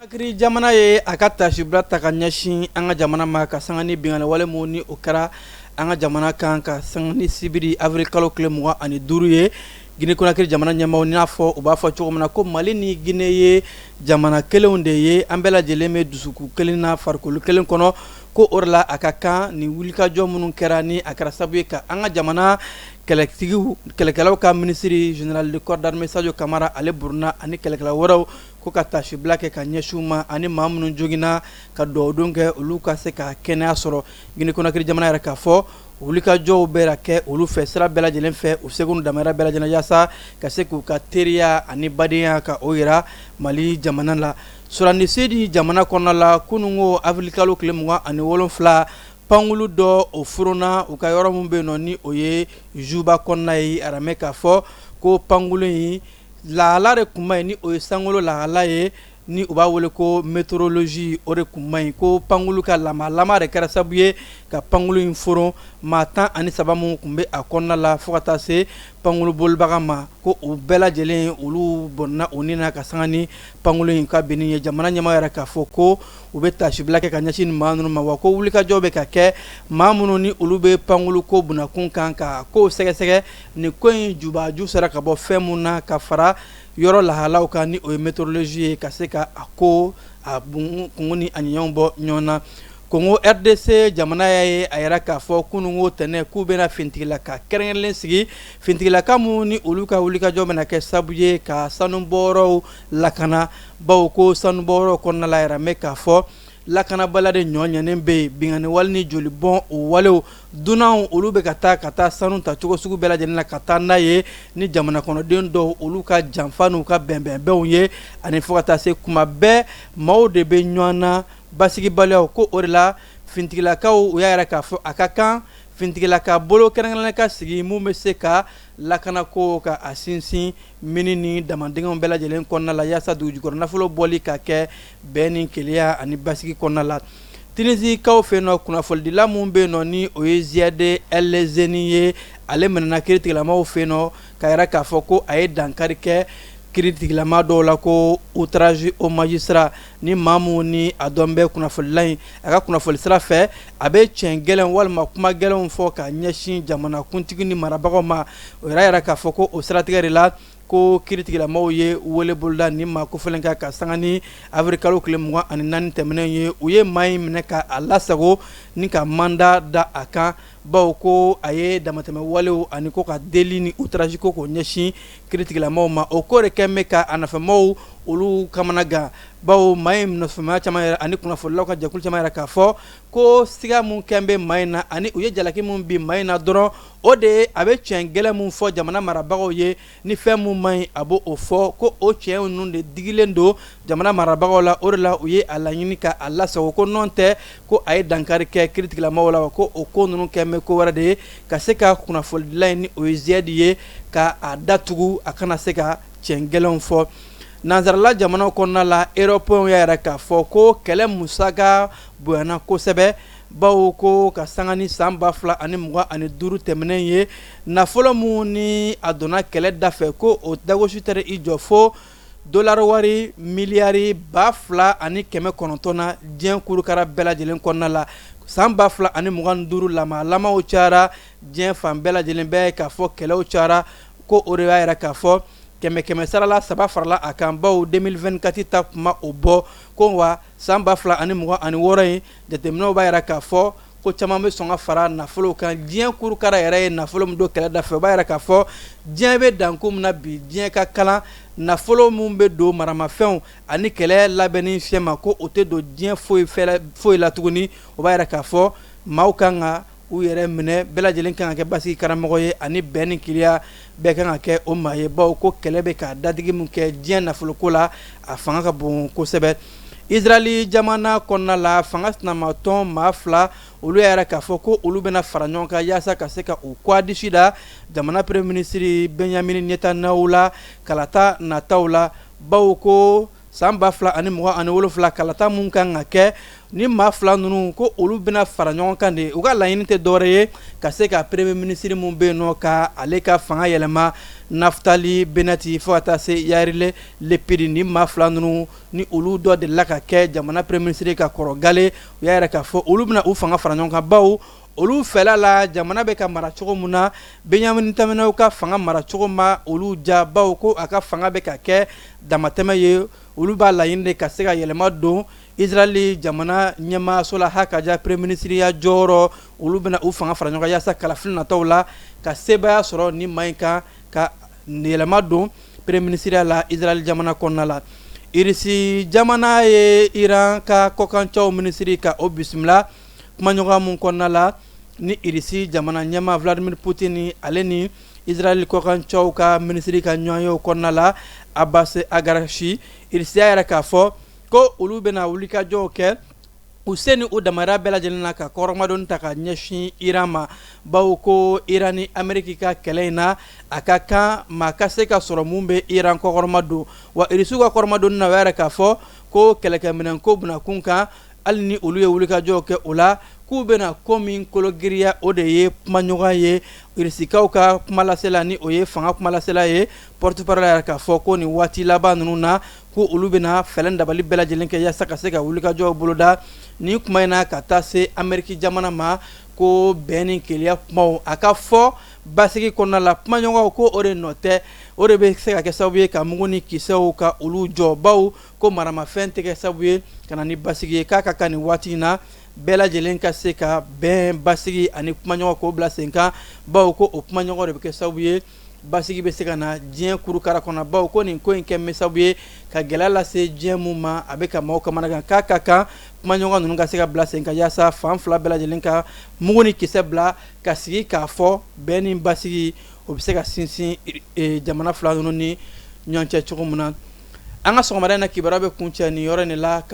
Akiri jamana ye akata shibra takanyashin anga jamana ma ka sangani bingana wale moni okara anga jamana kan ka sangani sibiri avril kalo klemwa ani duru ye Guinée Conakry jamana nyamaw ni afo uba fo chogomna ko Mali ni Guinée ye jamana kelonde ye ambela jeleme dusuku kelina farkulu kelen kono ko orla akaka ni wulika jomunun kerani akara sabuye ka anga jamana kelekelaw ka ministre général de corps d'armée Sadio Camara ale burna ani kelekelaw waraw ko ka tashi blake ka nyeshuma ani mamunu jogina ka dodonge uluka se ka kenya soro Guinée Conakry jamana yara ka fo ulika jow bera ke ulu fe sira bela jelen fe u segun damara bela jena yasa ka se ku ka teriya ani badiya ka oyira Mali jamana la surani sedi jamana konna la kunungo afrikalo klemwa ani wolonfla pangulu do o furuna u ka yoro mumbe noni oye juba konna yi arame ka fo ko pangulu yi la re kuma ni oye sangolo la ye ni uba wole ko météorologie ore kumai ko pangulu ka lama re kara sabuye ka pangulu inforo matan ani sabamu kumbe akonna la fokata se pangulu bolbagama ko u bela jelen ulu bonna onina ka sangani pangulu in ka beni jamana nyama yara ka foko ube tashi blake ka nyashin manunu ma wako wulika jobe ka ke mamuno ni ulu be pangulu ko buna kunkan ka ko sege ni ko juba ju sara ka bo femuna ka fara yoro lahalaw ka ni o météorologie ka se ka ako abun kunguni anyombo nyona Kongo RDC jamana yaye ayara ka fo kunungo tene kubena fintigila ka kerenlen sigi fintigila kamu ni uluka ulika jomena ke sabuye ka sanumboro lakana bawko sanumboro konna la yara meka fo lakana balade nyonya nembe bingani walni joli bon o walo dunan ulube kata sanu ta chogo sugu bela jenna kata naye ni jamana kono den do uluka jamfanu ka bembe ye ani fokata se kuma be mawde be nyona basigi balao ko orla fintigila ka o yara ka fo akaka fintigila ka bolo kerengala ka sigi mumbe seka lakana ko ka asinsin minini damandinga bela jelen konna la yasa du jukor na fulo boli ka ke benin kelia ani basigi konna la Tunisie ka o feno kuna foldi la mumbe noni o ziade elzeniye ale menana kritikala ma o feno ka yara ka fo ko ay dankari ke critique la mado la ko outrage au magistrat ni mamuni adombe kuna folai aka kuna fol sira fe abe chengelen walma kuma gelen fo ka nyashin jamana kuntigi ni marabago ma rayara ka foko o stratégie la ko critique la mawye wole bolda ni ma ko felenka ka sangani afrikalo klemwa ani nan temene ye uye mai meneka alasago ni ka manda da aka bawko aye damateme wale ani ko ka deli ni outrage ko nyeshi critique la mawma o ko rekemeka anafa maw ulu kamanaga bawo mayim no fama chama ani kuna folla ka jakul chama ka fo ko siga mun kembe mayna ani uye jalaki mun bi mayna doro ode abe chengele mun fo jamana marabago ye ni fem mun may abo o fo ko o chen nun de digilendo jamana marabago la orla uye alanyini ka alla so ko nonte ko ay dankari ke critique la mawla ko o ko nun kembe ko warade ka seka kuna folla ni o ziadiye ka adatugu akana seka chengelon fo Nazarla jamana konna la Européen yara ka foko kele musaka buana ko sebe bawko ka sangani samba fla ani mwa ani duru temene ye na folo muni adona kele dafe ko o dago shutere ijofo dollar wari miliari bafla ani keme konontona dien kurukara bela jelen konna la samba fla ani mwan duru lama o chara dien fam bela jelen be ka fo kele o chara ko orewa yara ka fo keme sarala saba farla akan baw 2024 ta kuma obo ko wa samba fla ani muga ani woray de temno bayra ka fo ko chama me songa fara na folo kan dien kuru kara yare na folo mdo kala da fe bayra ka fo dien be dankum na bi dien ka kala na folo mumbe do marama fen ani kele labeni fema ko ote do dien foi la tuguni o bayra ka fo maukanga u yere mine bela jelen kan ke basi karamogo ye ani benin kilia be kan ke o maye baw ko kelebe ka dadigi mun ke dien na fuluko la a fanga ka bon ko sebe Israeli jamana konna la fanga na maton mafla ulu yara ka foko ulu bena faranyon ka yasa ka seka u kwa dishida jamana premier ministre Benjamin Netanyahu la kalata na taula baw ko san 2027 kalata mun kan ka kɛ ni maa fila ninnu ko olu bɛna fara ɲɔgɔn kan de u ka laɲini tɛ dɔwɛrɛ ye ka se ka premier ministre mun bɛ yen nɔ ka ale ka fanga yɛlɛma Naftali Benati fo ka taa se Yarile Lepidi ni maa fila ninnu ni olu dɔ delila ka kɛ jamana premier ministre ka kɔrɔ gale u y'a yɛrɛ k'a fɔ olu bɛna u fanga fara ɲɔgɔn kan bawo olu fɛla la jamana bɛ ka mara cogo mun na Benjamin Netanyahu ka fanga mara cogo ma olu ja bawo ko a ka fanga bɛ ka kɛ damatɛmɛ ye olu b'a laɲini de ka se ka yɛlɛma don Israeli jamana ɲɛmaaso la hakaja premier ministre ya jɔyɔrɔ olu bɛna u fanga fara ɲɔgɔn kan yaasa kalafili nataw la ka sebaya sɔrɔ ni maa in kan ka yɛlɛma don premier ministre la Israeli jamana kɔnɔna la Irisi jamana ye Iran ka kɔkancɛw ministre ka o bisimila kumaɲɔgɔn mun kɔnɔna la ni Irisi jamana ɲɛmaa Vladimir Putin ale ni Israeli kɔkancɛw ka ministre ka ɲɔgɔn ye o kɔnɔna la Abbas Agarashi Irisi y'a yɛrɛ k'a fɔ ko olu bɛna wulikajɔw kɛ u se ni u damara bɛɛ lajɛlen na ka kɔrɔmadon ta ka ɲɛsin Iran ma bawo ko Iran ni Ameriki ka kɛlɛ in na a ka kan maa ka se ka sɔrɔ mun bɛ Iran kɔkɔrɔmadon wa Irisiw ka kɔrɔmadon na u y'a yɛrɛ k'a fɔ ko kɛlɛkɛminɛn ko bɛna kun kan hali ni olu ye wulikajɔw kɛ o la k'u bɛna ko min kologiriya o de ye kumaɲɔgɔn ye Irisikaw ka kumalasela ni o ye fanga kumalasela ye porte-parole yɛrɛ k'a fɔ ko nin waati laban ninnu na ko olu bɛna fɛlɛn dabali bɛɛ lajɛlen kɛ yaasa ka se ka wulikajɔw boloda ni kuma in na ka taa se Ameriki jamana ma ko bɛn ni keleya kumaw a ka fɔ basigi kɔnɔna la kumaɲɔgɔnw ko o de nɔ tɛ o de bɛ se ka kɛ sababu ye ka mugu ni kisɛw ka olu jɔ bawo ko maramafɛn tɛ kɛ sababu ye ka na ni basigi ye k'a ka kan nin waati in na bɛɛ lajɛlen ka se ka bɛn basigi ani kumaɲɔgɔn k'o bila sen kan bawo ko o kumaɲɔgɔn de bɛ kɛ sababu ye basigi bɛ se ka na diɲɛ kurukara kɔnɔ bawo ko nin ko in kɛ mɛ sababu ye ka gɛlɛya lase diɲɛ mun ma a bɛ ka maaw kamana gan k'a ka kan kumaɲɔgɔn ninnu ka se ka bila sen kan yaasa fan fila bɛɛ lajɛlen ka mugu ni kisɛ bila ka sigi k'a fɔ bɛn ni basigi o bɛ se ka sinsin jamana fila ninnu ni ɲɔgɔn cɛ cogo min na an ka sɔgɔmada in na kibaruya bɛ kuncɛ nin yɔrɔ in de la ka